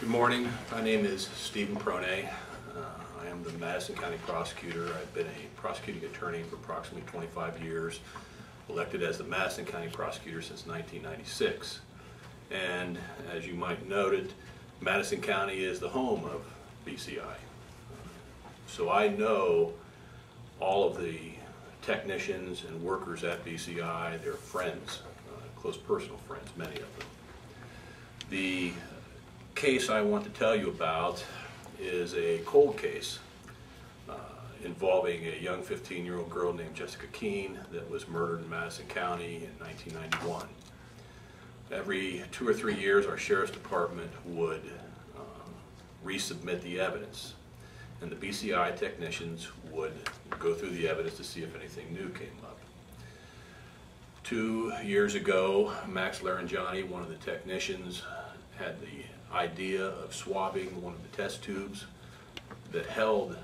Good morning. My name is Stephen Pronay. I am the Madison County prosecutor. I've been a prosecuting attorney for approximately 25 years, elected as the Madison County prosecutor since 1996. And as you might noted, Madison County is the home of BCI. So I know all of the technicians and workers at BCI. They're friends, close personal friends, many of them. The case I want to tell you about is a cold case involving a young 15-year-old girl named Jessica Keene that was murdered in Madison County in 1991. Every 2 or 3 years, our Sheriff's Department would resubmit the evidence, and the BCI technicians would go through the evidence to see if anything new came up. 2 years ago, Max Larangiani, one of the technicians, had the idea of swabbing one of the test tubes that held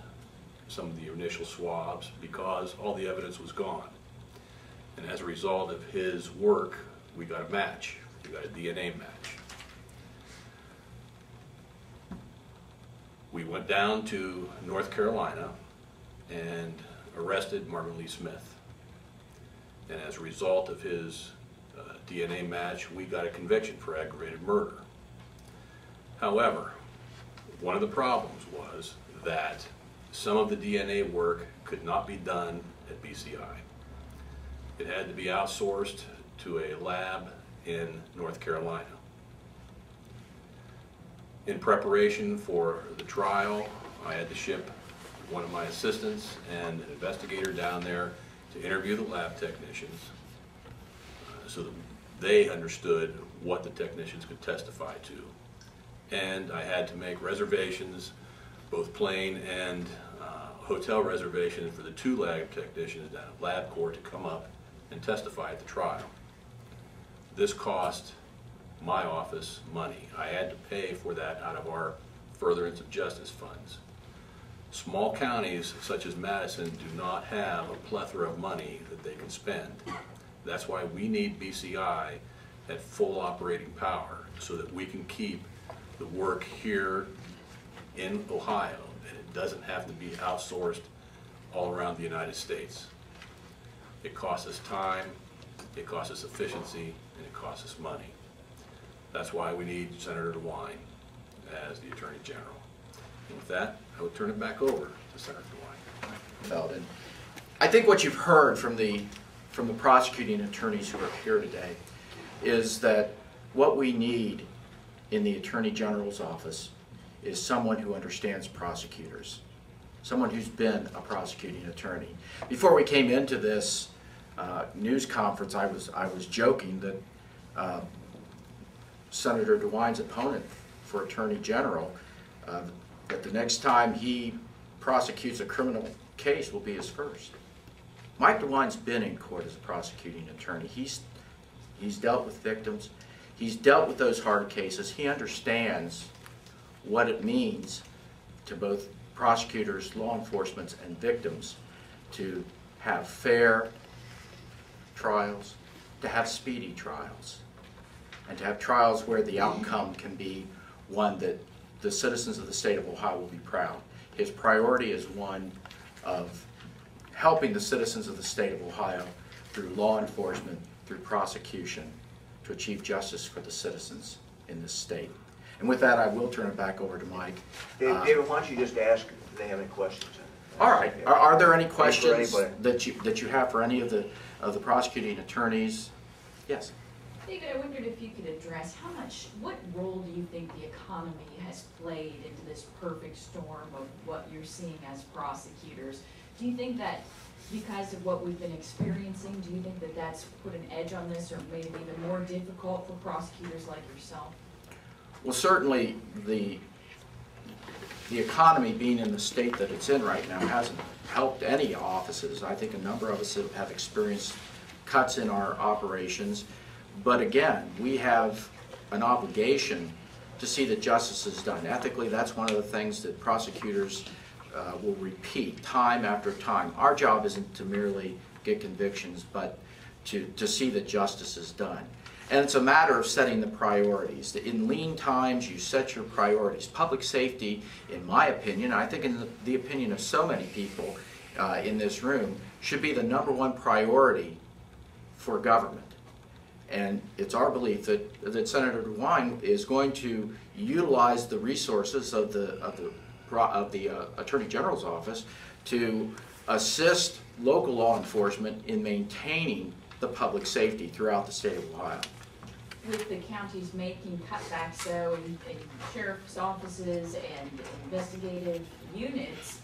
some of the initial swabs because all the evidence was gone. And as a result of his work, we got a match. We got a DNA match. We went down to North Carolina and arrested Marvin Lee Smith. And as a result of his DNA match, we got a conviction for aggravated murder. However, one of the problems was that some of the DNA work could not be done at BCI. It had to be outsourced to a lab in North Carolina. In preparation for the trial, I had to ship one of my assistants and an investigator down there to interview the lab technicians so that they understood what the technicians could testify to. And I had to make reservations, both plane and hotel reservations, for the 2 lab technicians down at LabCorp to come up and testify at the trial. This cost my office money. I had to pay for that out of our furtherance of justice funds. Small counties such as Madison do not have a plethora of money that they can spend. That's why we need BCI at full operating power so that we can keep the work here in Ohio, and it doesn't have to be outsourced all around the United States. It costs us time, it costs us efficiency, and it costs us money. That's why we need Senator DeWine as the Attorney General. And with that, I will turn it back over to Senator DeWine. Belden. I think what you've heard from the prosecuting attorneys who are here today is that what we need in the Attorney General's office is someone who understands prosecutors, someone who's been a prosecuting attorney. Before we came into this news conference, I was joking that Senator DeWine's opponent for Attorney General, that the next time he prosecutes a criminal case will be his first. Mike DeWine's been in court as a prosecuting attorney. He's dealt with victims. He's dealt with those hard cases. He understands what it means to both prosecutors, law enforcement, and victims to have fair trials, to have speedy trials, and to have trials where the outcome can be one that the citizens of the state of Ohio will be proud. His priority is one of helping the citizens of the state of Ohio through law enforcement, through prosecution, to achieve justice for the citizens in this state. And with that, I will turn it back over to Mike. David, why don't you just ask if they have any questions? All right. Are there any questions that you have for any of the prosecuting attorneys? Yes. David, I wondered if you could address what role do you think the economy has played into this perfect storm of what you're seeing as prosecutors? Do you think that because of what we've been experiencing, do you think that that's put an edge on this or made it even more difficult for prosecutors like yourself? Well, certainly the economy being in the state that it's in right now hasn't helped any offices. I think a number of us have experienced cuts in our operations. But again, we have an obligation to see that justice is done. Ethically, that's one of the things that prosecutors will repeat time after time. Our job isn't to merely get convictions, but to see that justice is done. And it's a matter of setting the priorities. In lean times, you set your priorities. Public safety, in my opinion, I think in the opinion of so many people in this room, should be the #1 priority for government. And it's our belief that Senator DeWine is going to utilize the resources of the Attorney General's office to assist local law enforcement in maintaining the public safety throughout the state of Ohio. With the counties making cutbacks though in sheriff's offices and investigative units,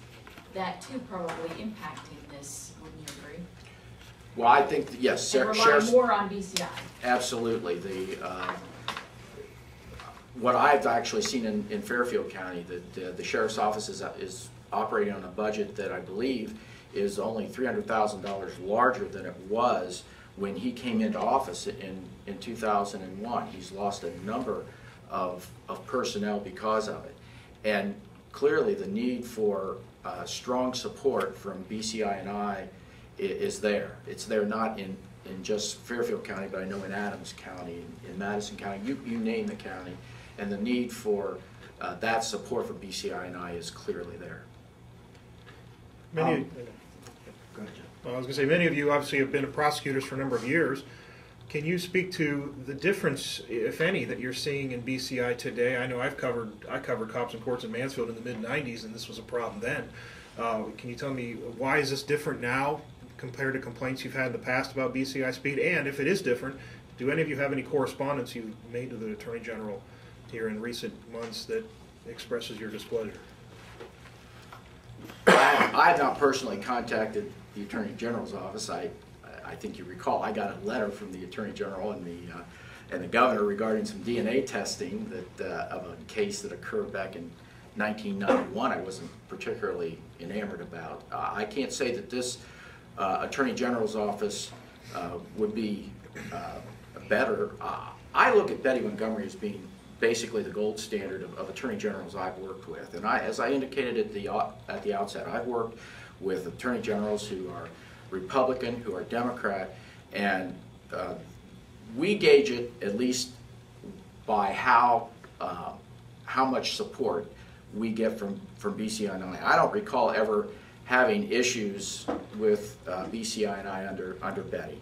that too probably impacting this, wouldn't you agree? Well, I think, that, yes, And rely sheriff's... more on BCI. Absolutely. What I've actually seen in Fairfield County, that the sheriff's office is operating on a budget that I believe is only $300,000 larger than it was when he came into office in 2001. He's lost a number of personnel because of it. And clearly the need for strong support from BCI and I is there. It's there not in just Fairfield County, but I know in Adams County, in Madison County, you name the county, and the need for that support for BCI and I is clearly there. Go ahead, Go ahead, Jim. Well, I was going to say, many of you obviously have been prosecutors for a number of years. Can you speak to the difference, if any, that you're seeing in BCI today? I know I covered cops and courts in Mansfield in the mid-'90s, and this was a problem then. Can you tell me why is this different now compared to complaints you've had in the past about BCI speed? And if it is different, do any of you have any correspondence you've made to the Attorney General here in recent months that expresses your displeasure? I have not personally contacted the Attorney General's office. I think you recall I got a letter from the Attorney General and the Governor regarding some DNA testing of a case that occurred back in 1991. I wasn't particularly enamored about. I can't say that this Attorney General's office would be better. I look at Betty Montgomery as being basically the gold standard of Attorney Generals I've worked with. And as I indicated at the outset, I've worked with Attorney Generals who are Republican, who are Democrat, and we gauge it at least by how much support we get from BCI and I. I don't recall ever having issues with BCI and I under Betty.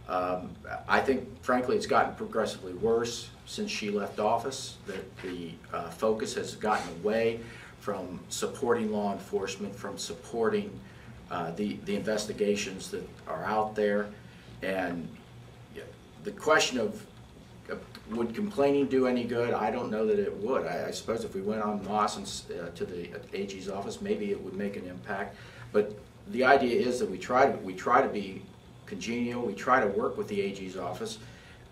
I think, frankly, it's gotten progressively worse since she left office, that the focus has gotten away from supporting law enforcement, from supporting the investigations that are out there. And the question of would complaining do any good? I don't know that it would. I suppose if we went on Moss and to the AG's office, maybe it would make an impact. But the idea is that we try to be congenial. We try to work with the AG's office.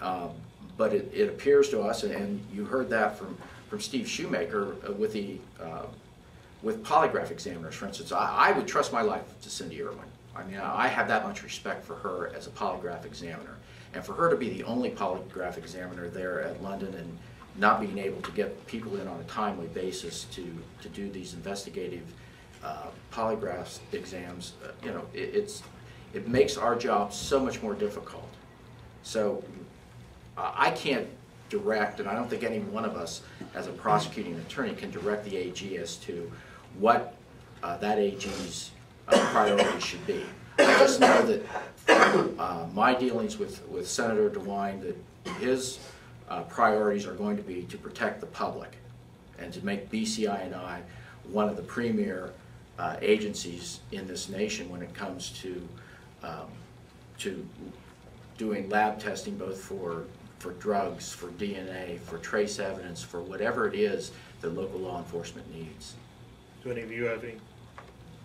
But it appears to us, and you heard that from Steve Shoemaker with polygraph examiners, for instance. I would trust my life to Cindy Irwin. I mean, I have that much respect for her as a polygraph examiner. And for her to be the only polygraph examiner there at London and not being able to get people in on a timely basis to do these investigative polygraph exams, it makes our job so much more difficult. So I can't direct, and I don't think any one of us as a prosecuting attorney can direct the AG as to what that AG's priorities should be. I just know that my dealings with Senator DeWine, that his priorities are going to be to protect the public and to make BCI and I one of the premier agencies in this nation when it comes to doing lab testing, both for drugs, for DNA, for trace evidence, for whatever it is that local law enforcement needs. Do any of you have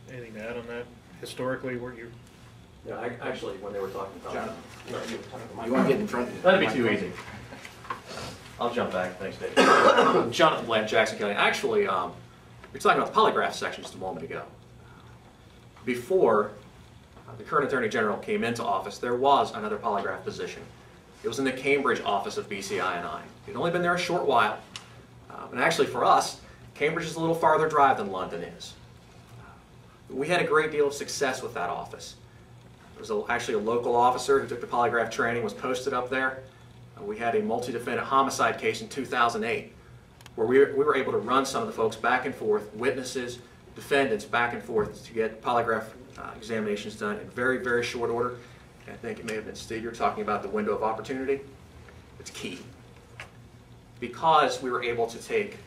anything to add on that? Historically, were you? Yeah, actually, when they were talking about... You want to get in front of That'd be too easy. I'll jump back. Thanks, Dave. Jonathan Bland, Jackson County. Actually, you're talking about the polygraph section just a moment ago. Before the current Attorney General came into office, there was another polygraph position. It was in the Cambridge office of BCI and I. It had only been there a short while. And actually, for us, Cambridge is a little farther drive than London is. We had a great deal of success with that office. There was actually a local officer who took the polygraph training, was posted up there. We had a multi-defendant homicide case in 2008 where we were able to run some of the folks back and forth, witnesses, defendants back and forth to get polygraph examinations done in very, very short order. I think it may have been Steve, you're talking about the window of opportunity. It's key. Because we were able to take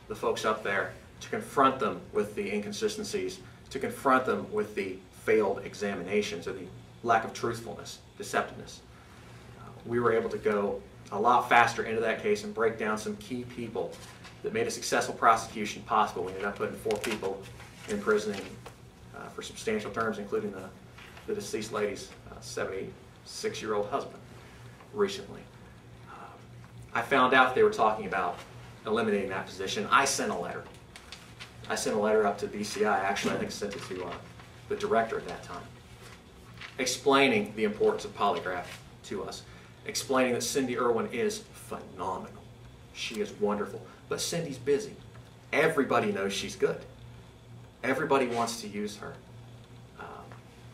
the folks up there to confront them with the inconsistencies, to confront them with the failed examinations or the lack of truthfulness, deceptiveness. We were able to go a lot faster into that case and break down some key people that made a successful prosecution possible. We ended up putting 4 people in prison for substantial terms, including the deceased lady's 76-year-old husband recently. I found out they were talking about eliminating that position. I sent a letter. I sent a letter up to BCI, actually I think I sent it to the director at that time, explaining the importance of polygraph to us, explaining that Cindy Irwin is phenomenal. She is wonderful, but Cindy's busy. Everybody knows she's good. Everybody wants to use her.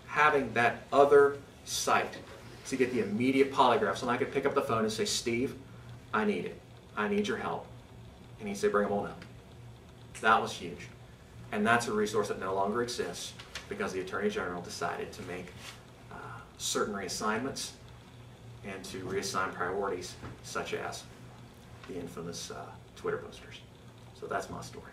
Having that other site to get the immediate polygraph, so I could pick up the phone and say, Steve, I need it. I need your help. And he'd say, bring them on up. That was huge. And that's a resource that no longer exists because the Attorney General decided to make certain reassignments and to reassign priorities such as the infamous Twitter posters. So that's my story.